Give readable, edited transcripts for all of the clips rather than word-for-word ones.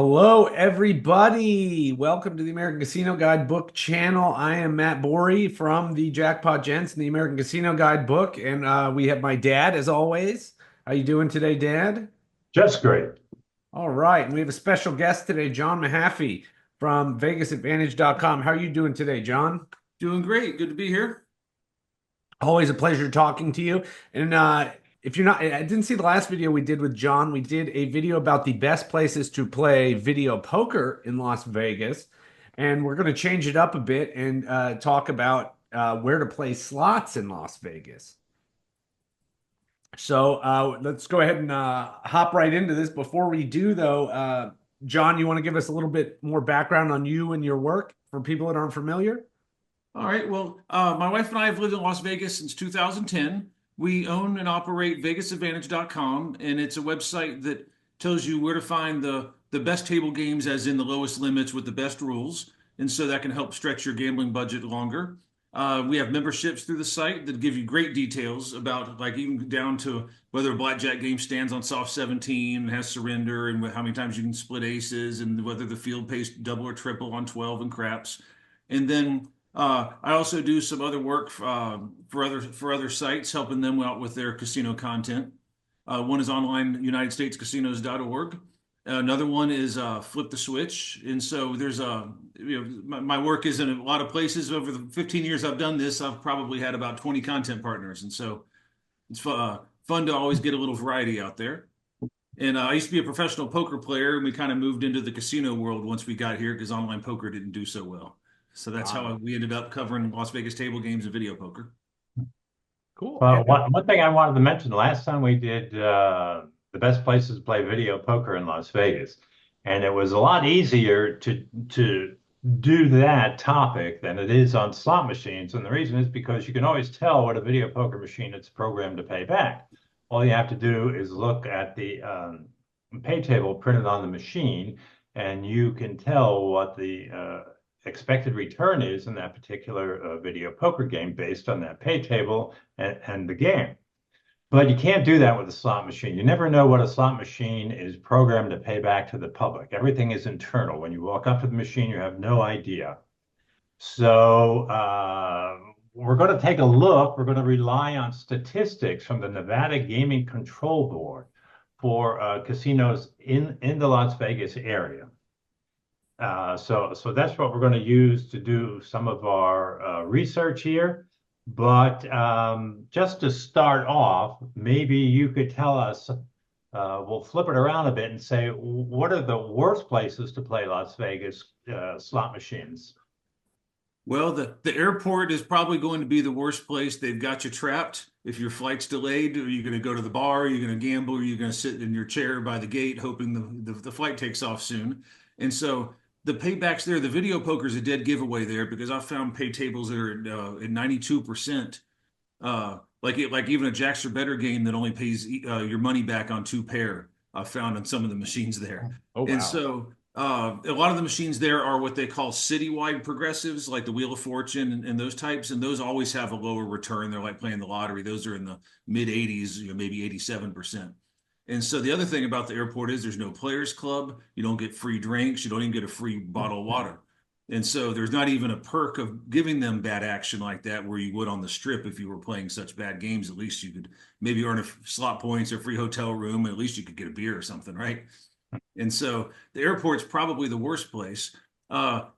Hello, everybody. Welcome to the American Casino Guide book channel. I am Matt Borey from the Jackpot Gents and the American Casino Guide book, and we have my dad, as always. How you doing today, Dad? Just great. All right, and we have a special guest today, John Mehaffey from VegasAdvantage.com. How are you doing today, John? Doing great. Good to be here. Always a pleasure talking to you. And if you're not, I didn't see the last video we did with John. We did a video about the best places to play video poker in Las Vegas. And we're going to change it up a bit and talk about where to play slots in Las Vegas. So let's go ahead and hop right into this. Before we do, though, John, you want to give us a little bit more background on you and your work for people that aren't familiar? All right. Well, my wife and I have lived in Las Vegas since 2010. We own and operate VegasAdvantage.com, and it's a website that tells you where to find the best table games, as in the lowest limits with the best rules. And so that can help stretch your gambling budget longer. We have memberships through the site that give you great details about, like, even down to whether a blackjack game stands on soft 17 and has surrender, and how many times you can split aces, and whether the field pays double or triple on 12 and craps. And then I also do some other work for other sites, helping them out with their casino content. One is online UnitedStatesCasinos.org. Another one is Flip the Switch. And so there's my work is in a lot of places. Over the 15 years I've done this, I've probably had about 20 content partners. And so it's fun to always get a little variety out there. And I used to be a professional poker player, and we kind of moved into the casino world once we got here because online poker didn't do so well. So that's how we ended up covering Las Vegas table games and video poker. Cool. Well, one thing I wanted to mention, last time we did the best places to play video poker in Las Vegas, and it was a lot easier to do that topic than it is on slot machines. And the reason is because you can always tell what a video poker machine it's programmed to pay back. All you have to do is look at the pay table printed on the machine, and you can tell what the expected return is in that particular video poker game based on that pay table and the game. But you can't do that with a slot machine. You never know what a slot machine is programmed to pay back to the public. Everything is internal. When you walk up to the machine, you have no idea. So we're going to take a look. We're going to rely on statistics from the Nevada Gaming Control Board for casinos in the Las Vegas area. So that's what we're going to use to do some of our research here. But just to start off, maybe you could tell us, we'll flip it around a bit and say, what are the worst places to play Las Vegas slot machines? Well, the airport is probably going to be the worst place. They've got you trapped. If your flight's delayed, are you going to go to the bar? Are you going to gamble? Are you going to sit in your chair by the gate hoping the flight takes off soon? And so the paybacks there, the video poker is a dead giveaway there, because I found pay tables that are at 92%. Like even a jacks or better game that only pays your money back on two pair. I found on some of the machines there. Oh, And wow. so a lot of the machines there are what they call citywide progressives, like the Wheel of Fortune and those types, and those always have a lower return. They're like playing the lottery. Those are in the mid 80s, maybe 87%. And so the other thing about the airport is there's no players club. You don't get free drinks. You don't even get a free bottle of water. And so there's not even a perk of giving them bad action like that, where you would on the strip if you were playing such bad games. At least you could maybe earn a slot points or free hotel room, and at least you could get a beer or something, right? And so the airport's probably the worst place.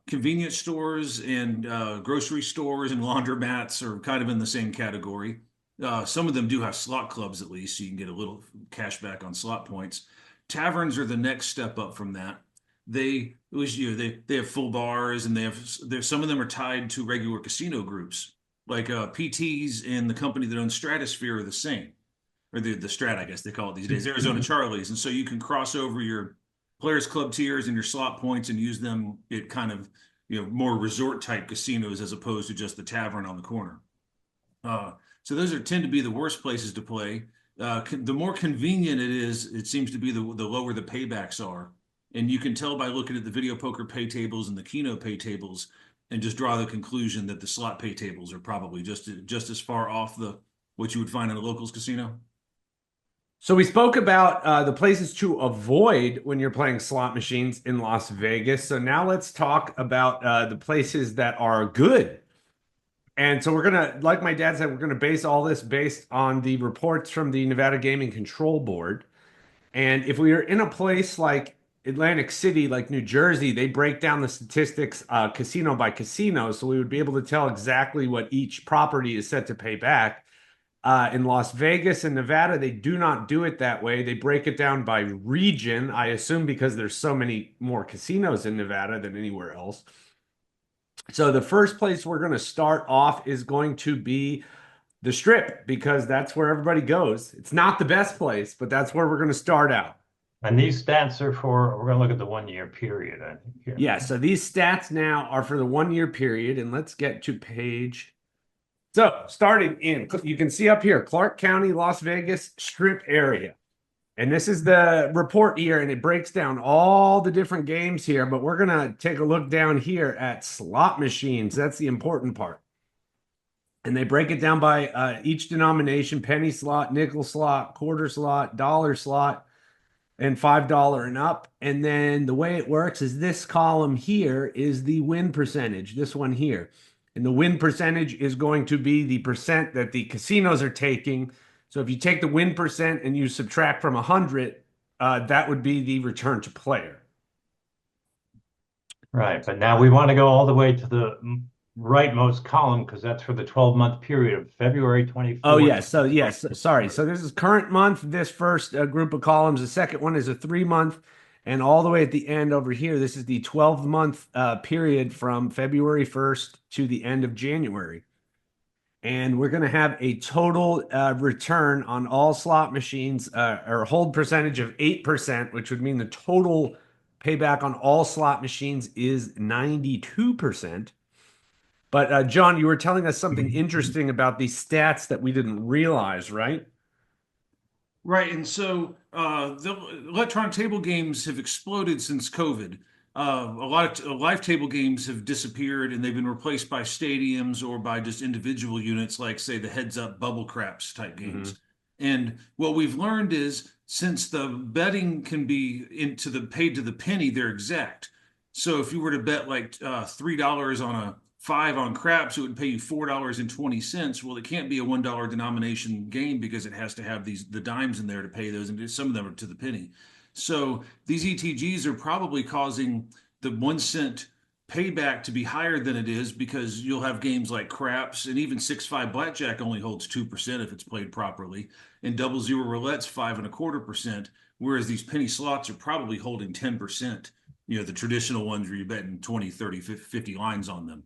Convenience stores and grocery stores and laundromats are kind of in the same category. Some of them do have slot clubs, at least, so you can get a little cash back on slot points. Taverns are the next step up from that. They have full bars, and some of them are tied to regular casino groups, like PTs and the company that owns Stratosphere are the same, or the Strat, I guess they call it these days, Arizona Charlies. And so you can cross over your Players Club tiers and your slot points and use them at kind of more resort type casinos, as opposed to just the tavern on the corner. So those tend to be the worst places to play. The more convenient it is, it seems to be the lower the paybacks are. And you can tell by looking at the video poker pay tables and the Keno pay tables, and just draw the conclusion that the slot pay tables are probably just as far off what you would find in a locals casino. So we spoke about the places to avoid when you're playing slot machines in Las Vegas. So now let's talk about the places that are good. And so we're gonna, like my dad said, we're gonna base all this based on the reports from the Nevada Gaming Control Board. And if we are in a place like Atlantic City, like New Jersey, they break down the statistics casino by casino, so we would be able to tell exactly what each property is set to pay back. In Las Vegas and Nevada, they do not do it that way. They break it down by region, I assume because there's so many more casinos in Nevada than anywhere else. So the first place we're going to start off is going to be the Strip because that's where everybody goes. It's not the best place, but that's where we're going to start out. And these stats are for, we're going to look at the 1 year period, I think. Here. Yeah, so these stats now are for the 1 year period, and let's get to page. So starting in, you can see up here, Clark County, Las Vegas Strip area. And this is the report here, and it breaks down all the different games here, but we're going to take a look down here at slot machines. That's the important part. And they break it down by each denomination, penny slot, nickel slot, quarter slot, dollar slot, and $5 and up. And then the way it works is this column here is the win percentage, this one here. And the win percentage is going to be the percent that the casinos are taking. So if you take the win percent and you subtract from 100, that would be the return to player. Right, but now we want to go all the way to the rightmost column because that's for the 12-month period of February 24th. Oh, yes. So, yes. Sorry. So, this is current month, this first group of columns. The second one is a 3 month. And all the way at the end over here, this is the 12-month period from February 1st to the end of January. And we're going to have a total return on all slot machines or hold percentage of 8%, which would mean the total payback on all slot machines is 92%. But John, you were telling us something interesting about these stats that we didn't realize, right? Right, and so the electronic table games have exploded since COVID. A lot of live table games have disappeared, and they've been replaced by stadiums or by just individual units, like say the heads up bubble craps type games. And what we've learned is since the betting can be into the paid to the penny, they're exact. So if you were to bet like $3 on a five on craps, it would pay you $4.20. Well, it can't be a $1 denomination game because it has to have the dimes in there to pay those, and some of them are to the penny. So these ETGs are probably causing the 1 cent payback to be higher than it is because you'll have games like craps, and even 6-5 blackjack only holds 2% if it's played properly, and double zero roulette's 5.25%, whereas these penny slots are probably holding 10%. The traditional ones where you're betting 20, 30, 50 lines on them.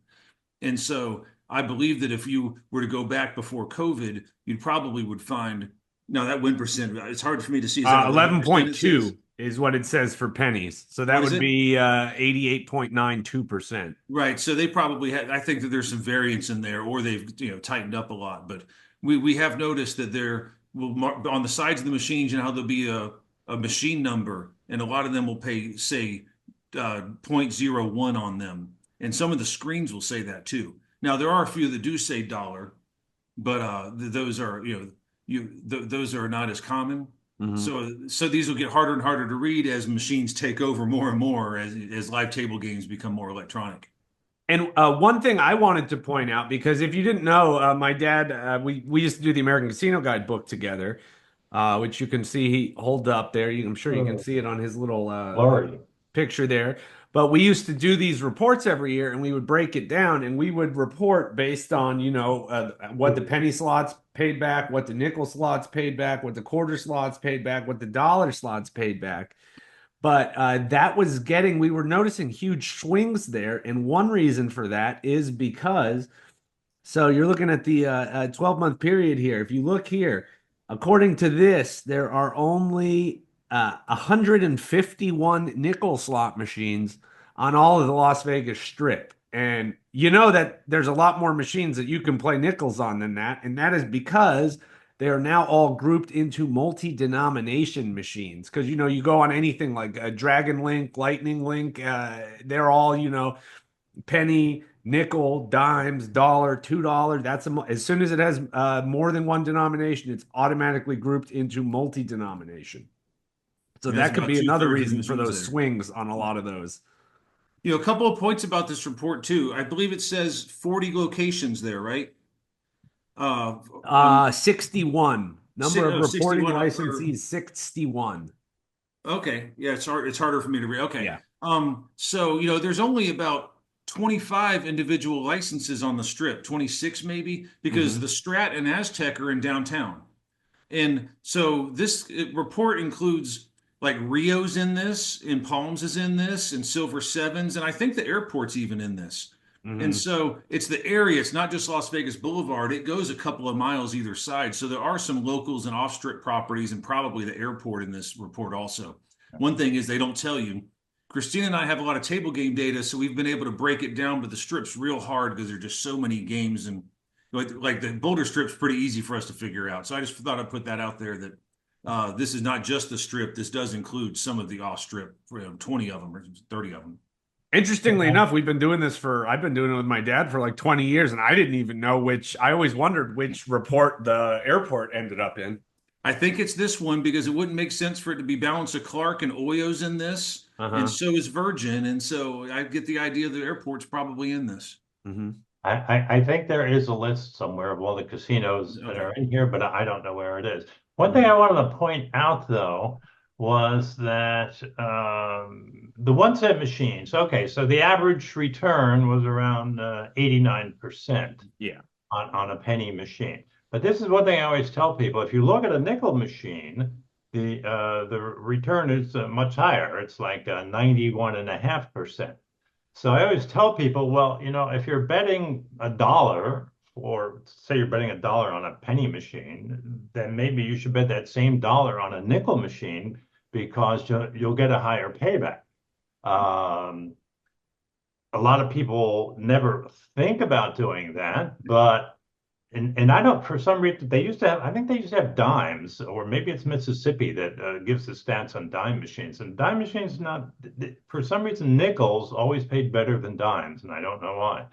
And so I believe that if you were to go back before COVID, you probably would find now that win percent. It's hard for me to see. Is that 11.2 is what it says for pennies. So that would be 88.92%. Right. So they probably had. I think that there's some variance in there, or they've tightened up a lot. But we have noticed that there will on the sides of the machines, there'll be a machine number, and a lot of them will pay say 0.01 on them. And some of the screens will say that too. Now there are a few that do say dollar, but those are those are not as common. So these will get harder and harder to read as machines take over more and more as live table games become more electronic. And one thing I wanted to point out, because if you didn't know, my dad, we used to do the American Casino Guide book together, which you can see he hold up there. I'm sure you can see it on his little picture there. But we used to do these reports every year, and we would break it down, and we would report based on, what the penny slots paid back, what the nickel slots paid back, what the quarter slots paid back, what the dollar slots paid back. But we were noticing huge swings there. And one reason for that is because, so you're looking at the 12-month period here. If you look here, according to this, there are only 151 nickel slot machines on all of the Las Vegas Strip. And you know that there's a lot more machines that you can play nickels on than that. And that is because they are now all grouped into multi-denomination machines. Because, you go on anything like a Dragon Link, Lightning Link, they're all, penny, nickel, dimes, dollar, $2. As soon as it has more than one denomination, it's automatically grouped into multi-denomination. So And that's that could about be another two-thirds of the reason for machines those there. swings on a lot of those. A couple of points about this report too. I believe it says 40 locations there, right? On 61. Number of reporting 61 licensees, 61. okay. Yeah, it's harder for me to read. Okay. Yeah. So, there's only about 25 individual licenses on the strip, 26 maybe, because Mhm. the Strat and Aztec are in downtown. And so this report includes like Rio's in this, and Palms is in this, and Silver Sevens, and I think the airport's even in this. And Mhm. so it's the area, it's not just Las Vegas Boulevard, it goes a couple of miles either side. So there are some locals and off-strip properties and probably the airport in this report also. One thing is they don't tell you. Christina and I have a lot of table game data, so we've been able to break it down, but the strip's real hard because there's just so many games and like the Boulder Strip's pretty easy for us to figure out. So I just thought I'd put that out there that this is not just the strip. This does include some of the off strip, 20 of them or 30 of them. Interestingly enough, I've been doing it with my dad for like 20 years, and I didn't even know I always wondered which report the airport ended up in. I think it's this one because it wouldn't make sense for it to be Balance of Clark and Oyo's in this, and Uh-huh. so is Virgin. And so I get the idea the airport's probably in this. Hmm. I think there is a list somewhere of all the casinos that Okay. are in here, but I don't know where it is. One thing I Hmm. wanted to point out, though, was that the one set machines, okay, so the average return was around 89% Yeah. on a penny machine. But this is one thing I always tell people. If you look at a nickel machine, the return is much higher. It's like 91.5%. So I always tell people, well, if you're betting a dollar, or say you're betting a dollar on a penny machine, then maybe you should bet that same dollar on a nickel machine because you'll get a higher payback. Um, a lot of people never think about doing that, but and I don't, for some reason, I think they used to have dimes, or maybe it's Mississippi that gives the stats on dime machines. And dime machines, not, for some reason, nickels always paid better than dimes, and I don't know why.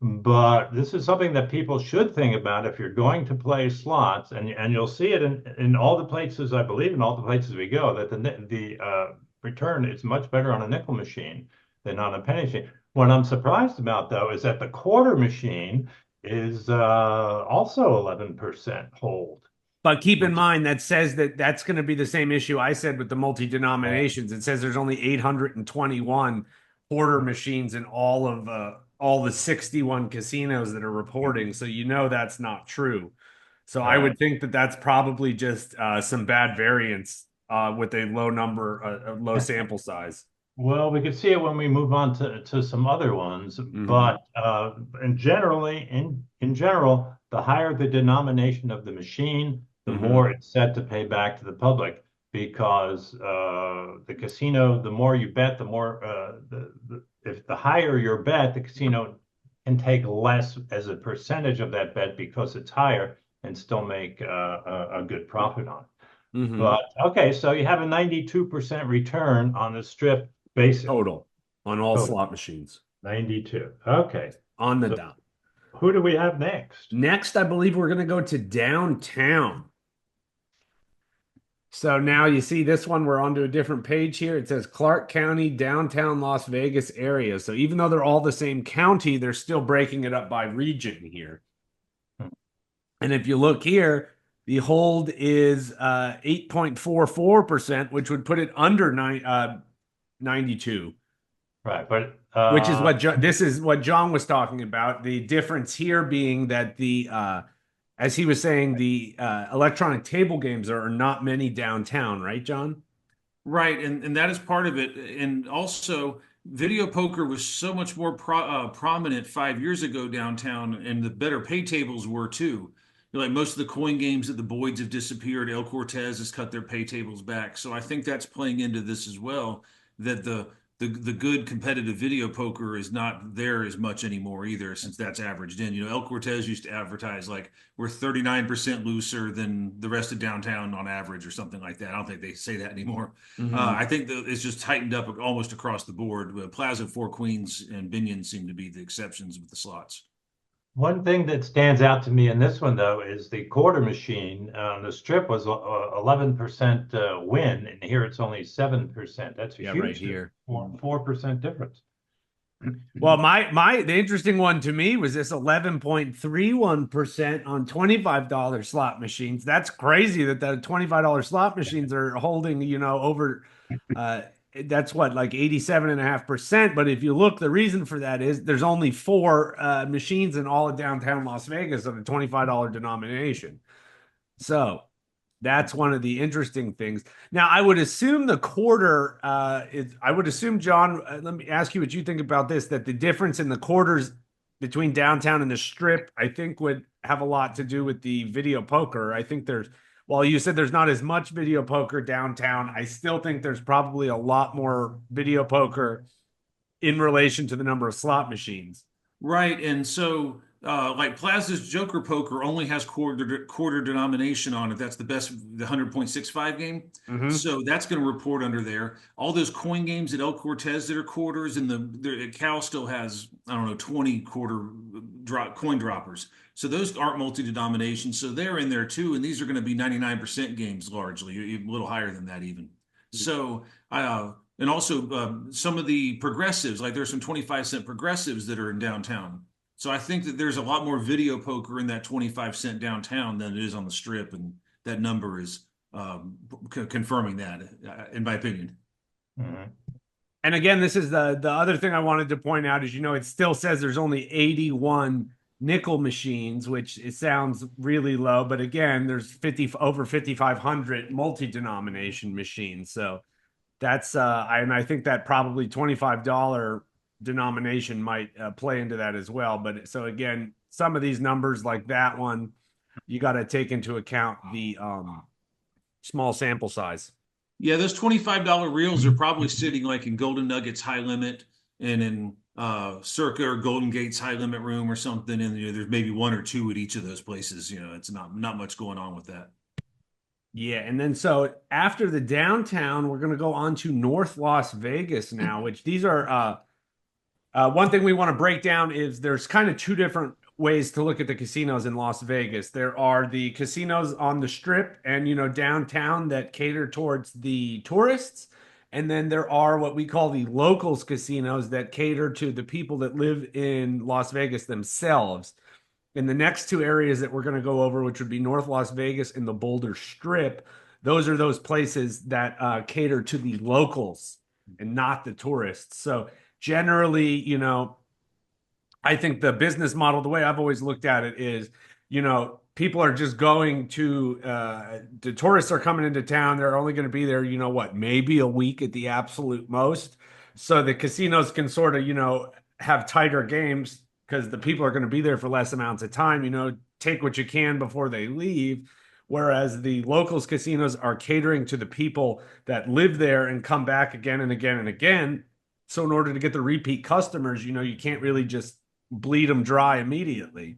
But this is something that people should think about if you're going to play slots, and you'll see it in all the places, I believe, in all the places we go, that the return is much better on a nickel machine than on a penny machine. What I'm surprised about, though, is that the quarter machine is also 11% hold, But keep in which mind that says that that's going to be the same issue I said with the multi-denominations. It says there's only 821 quarter machines in all the 61 casinos that are reporting. So that's not true. So I right. would think that that's probably just some bad variance with a a low sample size. Well, we could see it when we move on to some other ones, Hmm. but in general, the higher the denomination of the machine, the more Hmm. it's set to pay back to the public because the casino, the more you bet, the more if the higher your bet, the casino can take less as a percentage of that bet because it's higher and still make a good profit on it. Hmm. But okay, so you have a 92% return on the strip basic. Total on all Total slot machines 92. Okay. on the So dot. who do we have next? Next, I believe we're going to go to downtown. So now you see this one, we're onto a different page here. It says Clark County, downtown Las Vegas area. So even though they're all the same county, they're still breaking it up by region here. And if you look here, the hold is 8.44%, which would put it under 92, Right, but which is this is what John was talking about. The difference here being that as he was saying, the electronic table games are not many downtown, right, John? Right, and that is part of it. And also, video poker was so much more prominent 5 years ago downtown, and the better pay tables were too. Like most of the coin games at the Boyds have disappeared. El Cortez has cut their pay tables back. So I think that's playing into this as well. That the good competitive video poker is not there as much anymore either, since that's averaged in. You know, El Cortez used to advertise like we're 39% looser than the rest of downtown on average or something like that. I don't think they say that anymore. Mhm. I think that it's just tightened up almost across the board. Plaza, Four Queens, and Binion seem to be the exceptions with the slots. One thing that stands out to me in this one, though, is the quarter machine on the strip was 11% win, and here it's only 7%. That's a Yeah, right huge here. 4% difference. Well, the interesting one to me was this 11.31% on $25 slot machines. That's crazy that the $25 slot machines are holding, over that's what, like 87.5%. But if you look, the reason for that is there's only four machines in all of downtown Las Vegas of a $25 denomination. So that's one of the interesting things. Now, I would assume the quarter I would assume, John, let me ask you what you think about this, that the difference in the quarters between downtown and the strip, I think would have a lot to do with the video poker. I think while you said there's not as much video poker downtown, I still think there's probably a lot more video poker in relation to the number of slot machines. Right, and so like Plaza's Joker Poker only has quarter denomination on it. That's the 100.65 game. Mm-hmm. So that's going to report under there. All those coin games at El Cortez that are quarters, and Cal still has, I don't know, 20 coin droppers. So those aren't multi-denomination. So they're in there too, and these are going to be 99% games largely, a little higher than that even. So and also some of the progressives, like there's some 25-cent progressives that are in downtown. So I think that there's a lot more video poker in that 25-cent downtown than it is on the strip, and that number is confirming that, in my opinion. Mhm. And again, this is the other thing I wanted to point out is, it still says there's only 81 nickel machines, which it sounds really low, but again, there's over 5,500 multi-denomination machines. So that's and I think that probably $25 denomination might play into that as well. But so again, some of these numbers like that one, you got to take into account the small sample size. Yeah, those $25 reels are probably sitting like in Golden Nuggets high limit and in Circa or Golden Gates high limit room or something. And there's maybe one or two at each of those places. It's not much going on with that. Yeah, and then so after the downtown, we're going to go on to North Las Vegas now, which these are one thing we want to break down is there's kind of two different ways to look at the casinos in Las Vegas. There are the casinos on the strip and, downtown that cater towards the tourists. And then there are what we call the locals casinos that cater to the people that live in Las Vegas themselves. In the next two areas that we're going to go over, which would be North Las Vegas and the Boulder Strip, those are those places that cater to the locals and not the tourists. So generally, I think the business model, the way I've always looked at it is, people are just going to, the tourists are coming into town. They're only going to be there, maybe a week at the absolute most. So the casinos can sort of, have tighter games because the people are going to be there for less amounts of time, take what you can before they leave. Whereas the locals casinos are catering to the people that live there and come back again and again and again. So in order to get the repeat customers, you can't really just bleed them dry immediately.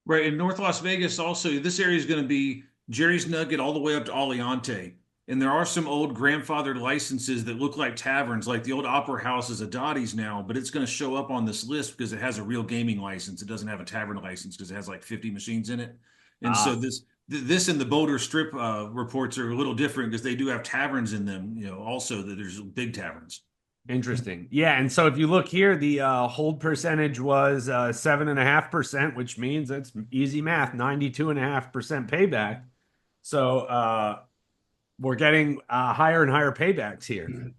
Right. In North Las Vegas, also, this area is going to be Jerry's Nugget all the way up to Aliante. And there are some old grandfathered licenses that look like taverns, like the old Opera House is a Dottie's now, but it's going to show up on this list because it has a real gaming license. It doesn't have a tavern license because it has like 50 machines in it. And so this and the Boulder Strip reports are a little different because they do have taverns in them, also that there's big taverns. Interesting. Yeah. And so if you look here, the hold percentage was 7.5%, which means it's easy math, 92.5% payback. So we're getting higher and higher paybacks here.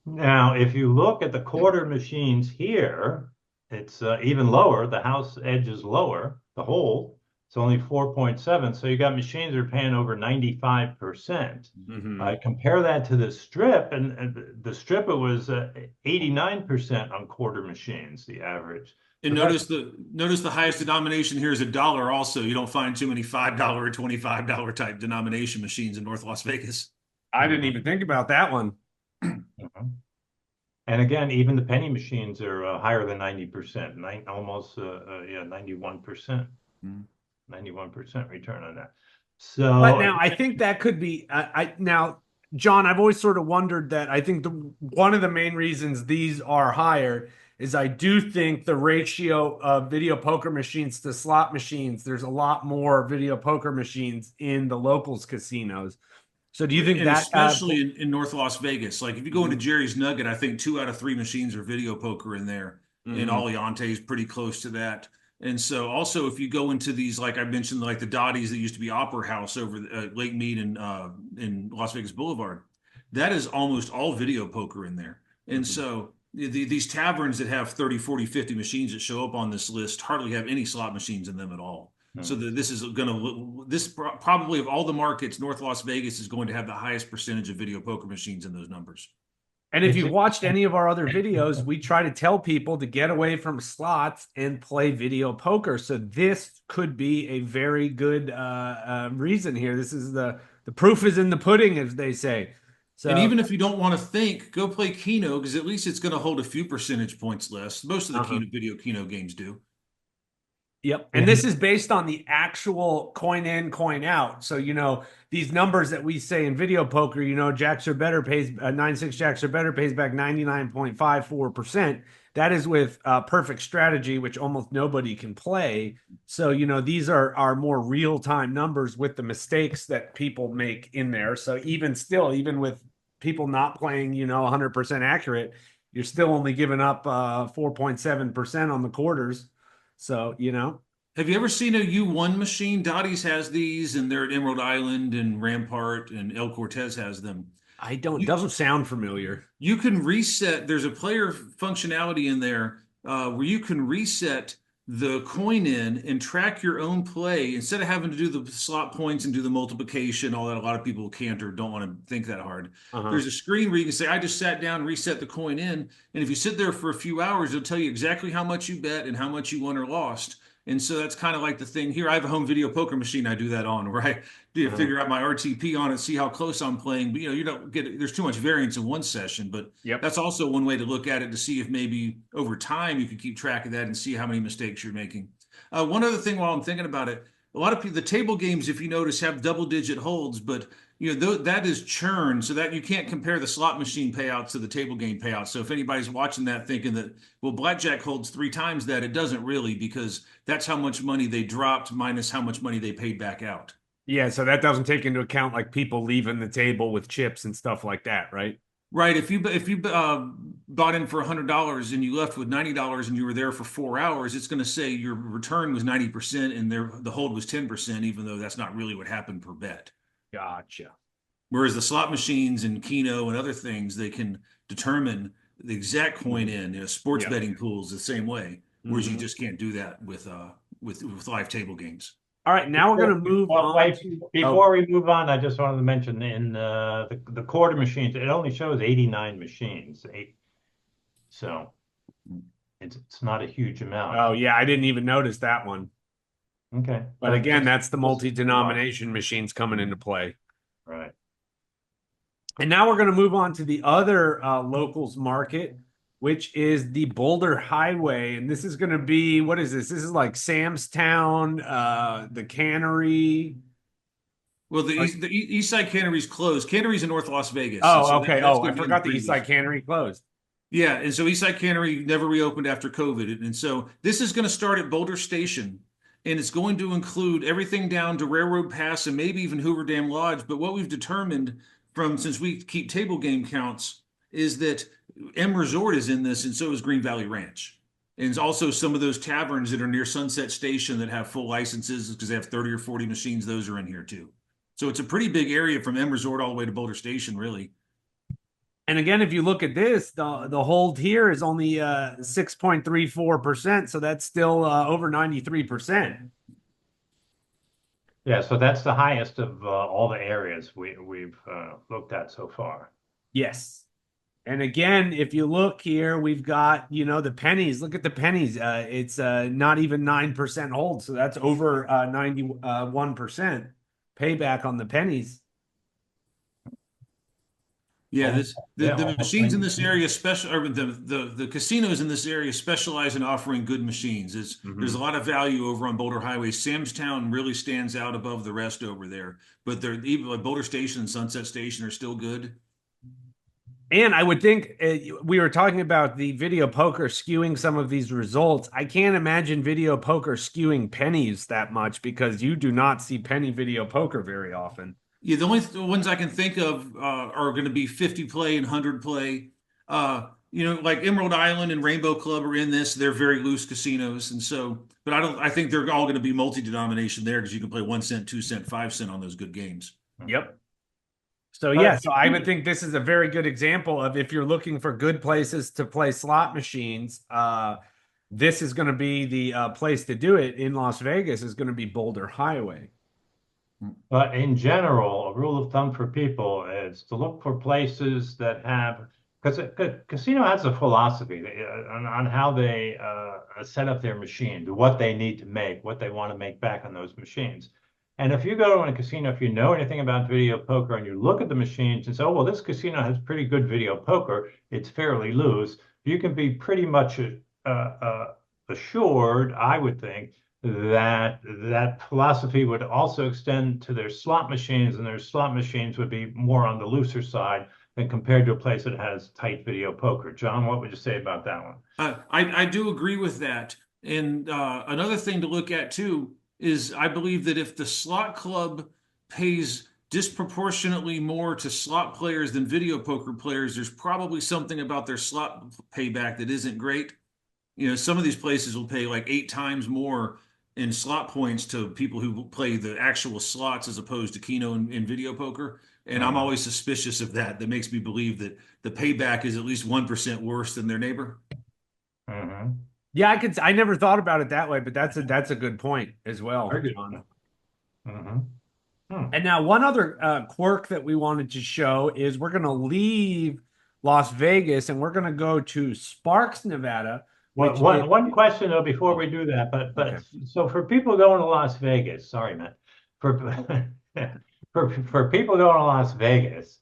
Now, if you look at the quarter machines here, it's even lower. The house edge is lower. The hold, it's only 4.7. So you got machines that are paying over 95%. Compare that to the strip, and the strip it was 89% on quarter machines, the average. And So notice the highest denomination here is $1 also. You don't find too many $5 or $25 type denomination machines in North Las Vegas. I didn't even think about that one. And again, even the penny machines are higher than 90%, almost, yeah, 91%, Mm. 91% return on that. But So now I think that could be now, John, I've always sort of wondered that. I think the one of the main reasons these are higher is I do think the ratio of video poker machines to slot machines, there's a lot more video poker machines in the locals casinos. So do you think And that especially in North Las Vegas. Like if you go into Mhm. Jerry's Nugget, I think 2 out of 3 machines are video poker in there. And Mhm. Aliante is pretty close to that. And so also if you go into these, like I mentioned, like the Dottie's that used to be Opera House over Lake Mead and in Las Vegas Boulevard, that is almost all video poker in there. And Mhm. so these taverns that have 30, 40, 50 machines that show up on this list hardly have any slot machines in them at all. So hmm. this is going to this probably of all the markets, North Las Vegas is going to have the highest percentage of video poker machines in those numbers. And if It's you've watched any of our other videos, we try to tell people to get away from slots and play video poker. So this could be a very good reason here. This is the proof is in the pudding, as they say. And So, even if you don't want to think, go play Keno because at least it's going to hold a few percentage points less. Most of the uh-huh. Video Keno games do. Yep. And yeah, this is based on the actual coin in, coin out. So, these numbers that we say in video poker, jacks or better pays 9-6 jacks or better pays back 99.54%. That is with perfect strategy, which almost nobody can play. So, these are more real-time numbers with the mistakes that people make in there. So even still, even with people not playing, 100% accurate, you're still only giving up 4.7% on the quarters. So, Have you ever seen a U1 machine? Dottie's has these, and they're at Emerald Island and Rampart, and El Cortez has them. I don't, You, doesn't sound familiar. you can reset. There's a player functionality in there where you can reset the coin in and track your own play instead of having to do the slot points and do the multiplication, all that. A lot of people can't or don't want to think that hard. Uh-huh. There's a screen where you can say, I just sat down, reset the coin in. And if you sit there for a few hours, it'll tell you exactly how much you bet and how much you won or lost. And so that's kind of like the thing here. I have a home video poker machine I do that on, where I Uh-huh. figure out my RTP on it, see how close I'm playing. But you don't get there's too much variance in one session, but Yep. that's also one way to look at it to see if maybe over time you can keep track of that and see how many mistakes you're making. One other thing while I'm thinking about it, a lot of people, the table games, if you notice, have double digit holds, but that is churn, so that you can't compare the slot machine payouts to the table game payouts. So if anybody's watching that thinking that, well, blackjack holds 3 times that, it doesn't really, because that's how much money they dropped minus how much money they paid back out. Yeah, so that doesn't take into account like people leaving the table with chips and stuff like that, right? Right. If you bought in for $100 and you left with $90 and you were there for 4 hours, it's going to say your return was 90% and the hold was 10%, even though that's not really what happened per bet. Gotcha. Whereas the slot machines and Keno and other things, they can determine the exact coin Mhm. in. Sports Yep. betting pools the same way, whereas you Mhm. just can't do that with live table games. All right, now we're going to move well, on wait, to before we move on, I just wanted to mention in the quarter machines, it only shows 89 machines. So it's not a huge amount. oh yeah, I didn't even notice that one. Okay. But again, that's the Just multi-denomination machines coming into play. right. And now we're going to move on to the other locals market, which is the Boulder Highway. And this is going to be, what is this? This is like Sam's Town, the Cannery. Well, the East Side Cannery's closed. Cannery's in North Las Vegas, and Oh, so okay. that's Oh, I going to be in the forgot the East previous. Side Cannery closed. Yeah, and so Eastside Cannery never reopened after COVID. And so this is going to start at Boulder Station, and it's going to include everything down to Railroad Pass and maybe even Hoover Dam Lodge. But what we've determined from, since we keep table game counts, is that M Resort is in this, and so is Green Valley Ranch. And it's also some of those taverns that are near Sunset Station that have full licenses because they have 30 or 40 machines. Those are in here too. So it's a pretty big area from M Resort all the way to Boulder Station, really. And again, if you look at this, the hold here is only 6.34%. So that's still over 93%. Yeah, so that's the highest of all the areas we've looked at so far. Yes. And again, if you look here, we've got, the pennies. Look at the pennies. It's not even 9% hold. So that's over 91% payback on the pennies. Yeah, Almost, this yeah, the almost machines in 90. this area special or the casinos in this area specialize in offering good machines. There's a Hmm. lot of value over on Boulder Highway. Sam's Town really stands out above the rest over there. But they're even like Boulder Station and Sunset Station are still good. And I would think we were talking about the video poker skewing some of these results. I can't imagine video poker skewing pennies that much because you do not see penny video poker very often. Yeah, the only ones I can think of are going to be 50 play and 100 play. Like Emerald Island and Rainbow Club are in this. They're very loose casinos, and so, but I don't. I think they're all going to be multi-denomination there because you can play 1 cent, 2 cent, 5 cent on those good games. Yep. So yeah, But so I would think this is a very good example of if you're looking for good places to play slot machines, this is going to be the place to do it in Las Vegas is going to be Boulder Highway. But in general, a rule of thumb for people is to look for places that have, because a casino has a philosophy on how they set up their machine, what they need to make, what they want to make back on those machines. And if you go to a casino, if you know anything about video poker and you look at the machines and say, oh, well, this casino has pretty good video poker, it's fairly loose, you can be pretty much assured, I would think, that philosophy would also extend to their slot machines, and their slot machines would be more on the looser side than compared to a place that has tight video poker. John, what would you say about that one? I do agree with that. And another thing to look at too is I believe that if the slot club pays disproportionately more to slot players than video poker players, there's probably something about their slot payback that isn't great. Some of these places will pay like 8 times more in slot points to people who play the actual slots as opposed to Keno and video poker. And I'm Uh, always suspicious of that. That makes me believe that the payback is at least 1% worse than their neighbor. mhm. Yeah, I never thought about it that way, but that's a good point as well, Very good. John. Mhm. Hmm. And now one other quirk that we wanted to show is we're going to leave Las Vegas and we're going to go to Sparks, Nevada, Well, which is one question though before oh, we do that, okay. but so for people going to Las Vegas, sorry, Matt, for for people going to Las Vegas,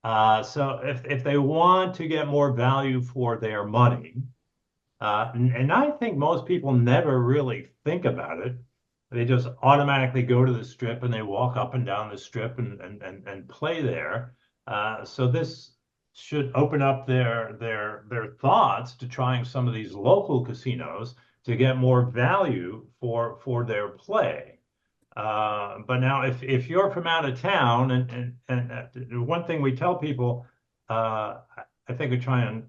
so if they want to get more value for their money, and I think most people never really think about it. They just automatically go to the strip and they walk up and down the strip and play there. So this should open up their thoughts to trying some of these local casinos to get more value for their play. But now, if you're from out of town, one thing we tell people, I think we try and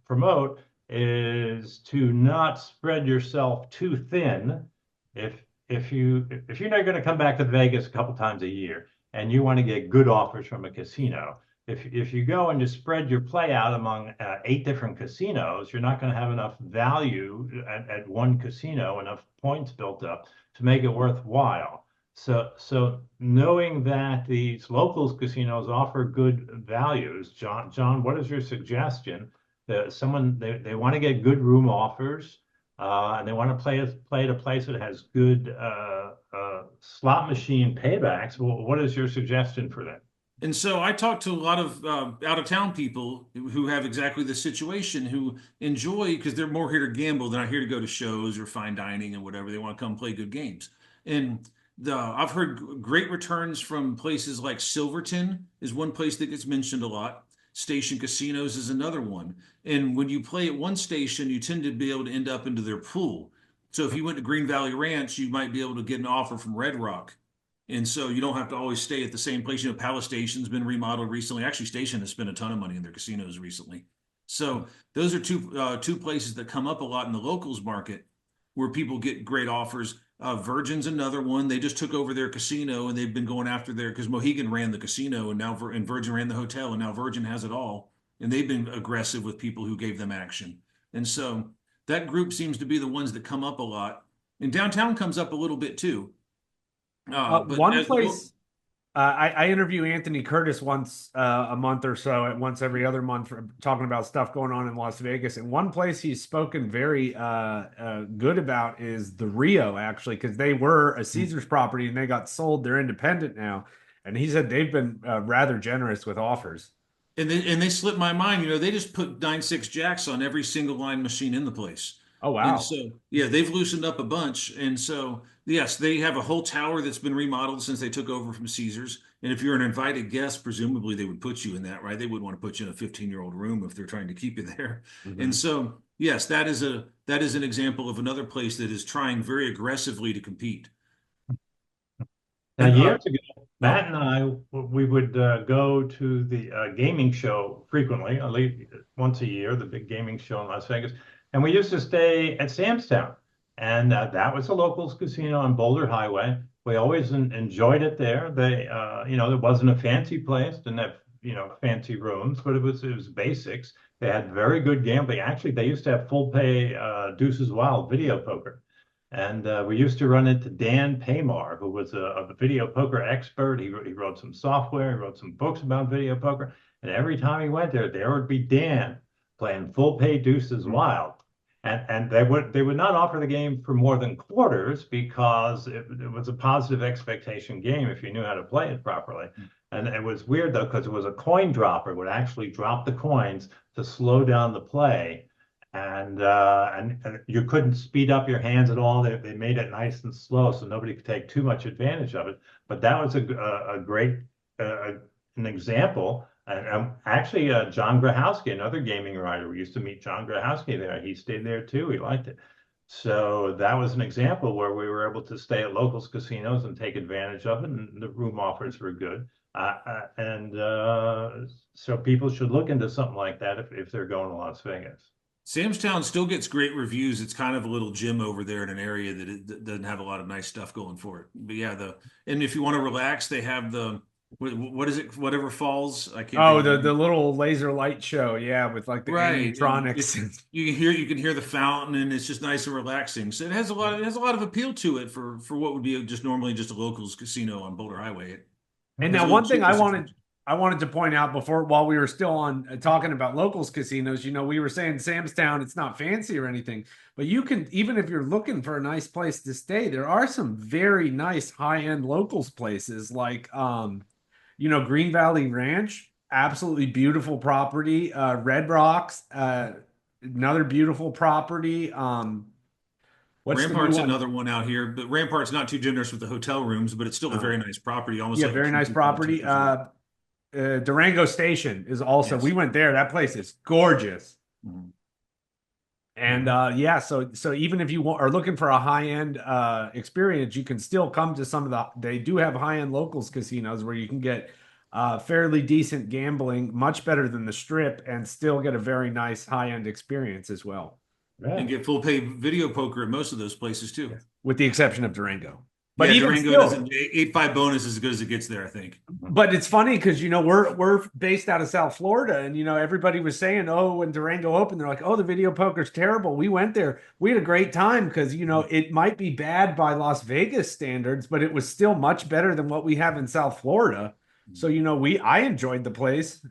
promote is to not spread yourself too thin. If you're not going to come back to Vegas a couple times a year and you want to get good offers from a casino, if you go and just spread your play out among 8 different casinos, you're not going to have enough value at one casino, enough points built up to make it worthwhile. So knowing that these locals casinos offer good values, John, what is your suggestion? That they want to get good room offers, and they want to play at a place that has good slot machine paybacks. Well, what is your suggestion for that? And so I talked to a lot of out of town people who have exactly the situation who enjoy because they're more here to gamble than are here to go to shows or fine dining and whatever. They want to come play good games. And I've heard great returns from places like Silverton is one place that gets mentioned a lot. Station Casinos is another one. And when you play at one station, you tend to be able to end up into their pool. So if you went to Green Valley Ranch, you might be able to get an offer from Red Rock. And so you don't have to always stay at the same place. Palace Station's been remodeled recently. Actually, Station has spent a ton of money in their casinos recently. So those are two places that come up a lot in the locals market where people get great offers. Virgin's another one. They just took over their casino and they've been going after their because Mohegan ran the casino and now and Virgin ran the hotel and now Virgin has it all. And they've been aggressive with people who gave them action. And so that group seems to be the ones that come up a lot. And downtown comes up a little bit too. But One as place I interview Anthony Curtis once a month or so, at once every other month, for talking about stuff going on in Las Vegas. And one place he's spoken very good about is the Rio, actually, because they were a Caesar's property and they got sold. They're independent now, and he said they've been rather generous with offers. And they slipped my mind. They just put 9/6 jacks on every single line machine in the place. Oh, And wow. so, yeah, they've loosened up a bunch. And so, yes, they have a whole tower that's been remodeled since they took over from Caesars. And if you're an invited guest, presumably they would put you in that, right? They would want to put you in a 15-year-old room if they're trying to keep you there. And Hmm. so, yes, that is an example of another place that is trying very aggressively to compete. Now, And years ago, oh, Matt and I, we would go to the gaming show frequently, at least once a year, the big gaming show in Las Vegas. And we used to stay at Sam's Town. And that was a locals casino on Boulder Highway. We always enjoyed it there. It wasn't a fancy place, didn't have, fancy rooms, but it was basics. They had very good gambling. Actually, they used to have full pay Deuces Wild video poker. And we used to run into Dan Paymar, who was a video poker expert. He wrote some software, he wrote some books about video poker. And every time he went there would be Dan playing full pay deuces wild. And they would not offer the game for more than quarters because it was a positive expectation game if you knew how to play it properly. And it was weird though, because it was a coin dropper, it would actually drop the coins to slow down the play and you couldn't speed up your hands at all. They made it nice and slow, so nobody could take too much advantage of it. But that was a great an example. And actually, John Grahowski, another gaming writer, we used to meet John Grahowski there. He stayed there too. He liked it. So that was an example where we were able to stay at locals casinos and take advantage of it, and the room offers were good. And so people should look into something like that if they're going to Las Vegas. Sam's Town still gets great reviews. It's kind of a little gym over there in an area that doesn't have a lot of nice stuff going for it. But yeah, and if you want to relax, they have what is it? Whatever falls. I can't think oh, of the the name. little laser light show, yeah, with like the Right, and it's animatronics. you can hear the fountain, and it's just nice and relaxing. So it has a lot of appeal to it for what would be just normally just a locals casino on Boulder Highway. It And has now a little one thing I cheapness. wanted I wanted to point out before while we were still on talking about locals casinos, we were saying Sam's Town, it's not fancy or anything, but you can even if you're looking for a nice place to stay, there are some very nice high-end locals places like Green Valley Ranch, absolutely beautiful property. Red Rocks, another beautiful property. What's the new Rampart's one? another one out here, but Rampart's not too generous with the hotel rooms, but it's still a Uh, very nice property, almost yeah, like a very nice camping concept property. resort. Durango Station is also, we Yes. went there. That place is gorgeous. Mhm. And Mhm. yeah, so even if are looking for a high-end experience, you can still come to some of they do have high-end locals casinos where you can get fairly decent gambling, much better than the strip, and still get a very nice high-end experience as well. And Yeah. get full pay video poker at most of those places too. Yes. With the exception of Durango. But Yeah, even Durango still, doesn't 8-5 bonus is as good as it gets there, I think. but it's funny because we're based out of South Florida, and everybody was saying, oh, when Durango opened, they're like, oh, the video poker's terrible. We went there, we had a great time because it might be bad by Las Vegas standards, but it was still much better than what we have in South Florida. So I enjoyed the place.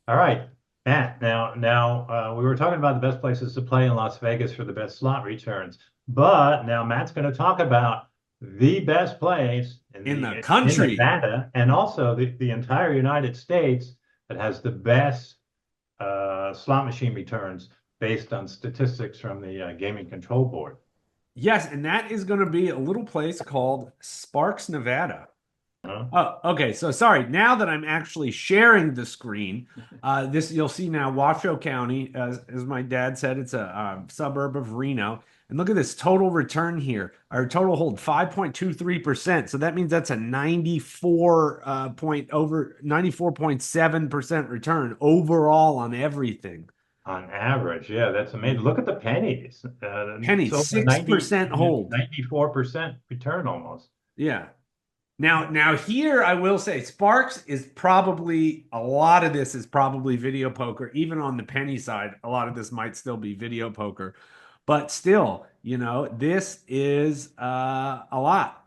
All right, Matt. Now we were talking about the best places to play in Las Vegas for the best slot returns, but now Matt's going to talk about the best place in In the the in country. Nevada and also the entire United States that has the best slot machine returns based on statistics from the Gaming Control Board. Yes, and that is going to be a little place called Sparks, Nevada. Huh? Oh, okay. So sorry. Now that I'm actually sharing the screen, this you'll see now Washoe County, as my dad said, it's a suburb of Reno. And look at this total return here. Our total hold 5.23%. So that means that's a 94.7% return overall on everything. On average, yeah, that's amazing. Look at the pennies. Penny, It's over 6% hold. 94% return almost. Yeah. Now here I will say Sparks is probably a lot of this is probably video poker. Even on the penny side, a lot of this might still be video poker. But still, this is a lot.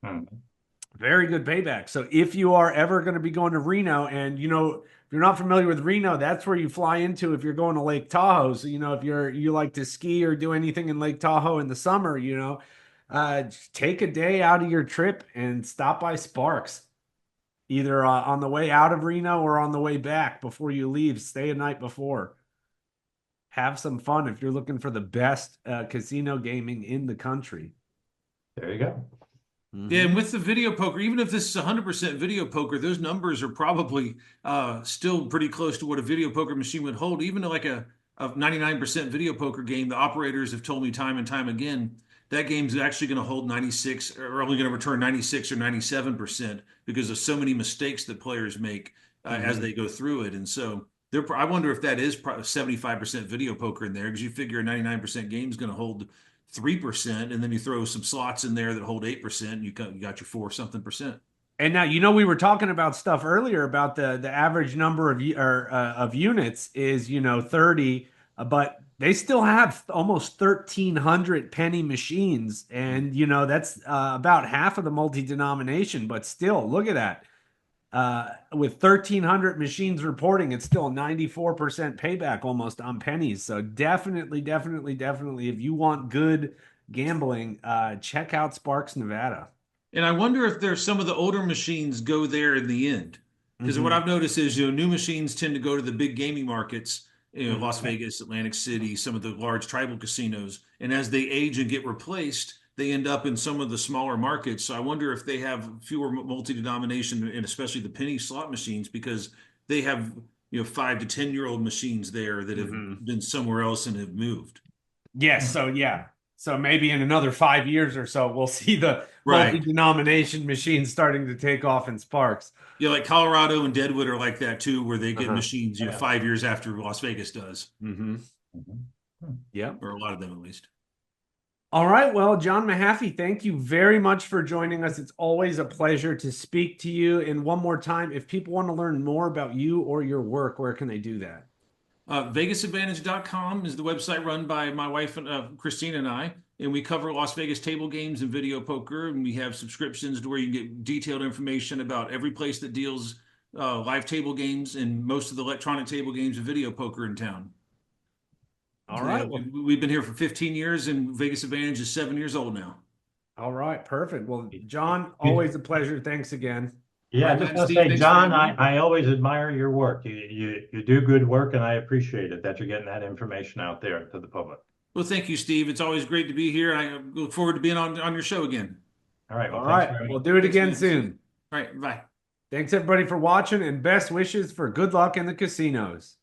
Hmm. Very good payback. So if you are ever going to be going to Reno and if you're not familiar with Reno, that's where you fly into if you're going to Lake Tahoe. So if you like to ski or do anything in Lake Tahoe in the summer, just take a day out of your trip and stop by Sparks. either on the way out of Reno or on the way back before you leave. Stay a night before. Have some fun if you're looking for the best casino gaming in the country. There you go. Yeah, Mhm. and with the video poker, even if this is 100% video poker, those numbers are probably still pretty close to what a video poker machine would hold. Even like a 99% video poker game, the operators have told me time and time again that game's actually going to hold 96 or only going to return 96 or 97% because of so many mistakes that players make as Mhm. they go through it. And so I wonder if that is 75% video poker in there because you figure a 99% game is going to hold 3%, and then you throw some slots in there that hold 8%, and you got your 4 something percent. And now, we were talking about stuff earlier about the average number of units is 30, but they still have almost 1,300 penny machines, and that's about half of the multi-denomination. But still, look at that. With 1,300 machines reporting, it's still 94% payback almost on pennies. So definitely, definitely, definitely, if you want good gambling, check out Sparks, Nevada. And I wonder if there's some of the older machines go there in the end. Because what Hmm. I've noticed is, new machines tend to go to the big gaming markets, Las Hmm. Vegas, Atlantic City, some of the large tribal casinos. And as they age and get replaced, they end up in some of the smaller markets. So I wonder if they have fewer multi-denomination and especially the penny slot machines because they have, 5 to 10-year-old machines there that have Hmm. been somewhere else and have moved. Yes. So yeah. So maybe in another 5 years or so, we'll see the Right. multi-denomination machines starting to take off in Sparks. Yeah, like Colorado and Deadwood are like that too, where they get Uh-huh. machines, Yeah. 5 years after Las Vegas does, Hmm. Mhm. Yep. or a lot of them at least. All right. Well, John Mehaffey, thank you very much for joining us. It's always a pleasure to speak to you. And one more time, if people want to learn more about you or your work, where can they do that? VegasAdvantage.com is the website run by my wife and Christine and I, and we cover Las Vegas table games and video poker. And we have subscriptions to where you can get detailed information about every place that deals live table games and most of the electronic table games and video poker in town. All So yeah, right. Well, we've been here for 15 years, and Vegas Advantage is 7 years old now. all right. Perfect. Well, John, You- always a pleasure. Thanks again. All Yeah, I right, just Matt and want to Steve, say, thanks for John, having me. I always admire your work. You do good work, and I appreciate it that you're getting that information out there to the public. Well, thank you, Steve. It's always great to be here, and I look forward to being on your show again. All right. Well, All thanks right. very much. We'll do it Thanks, again Matt and Steve. soon. All right, bye. Thanks everybody for watching and best wishes for good luck in the casinos.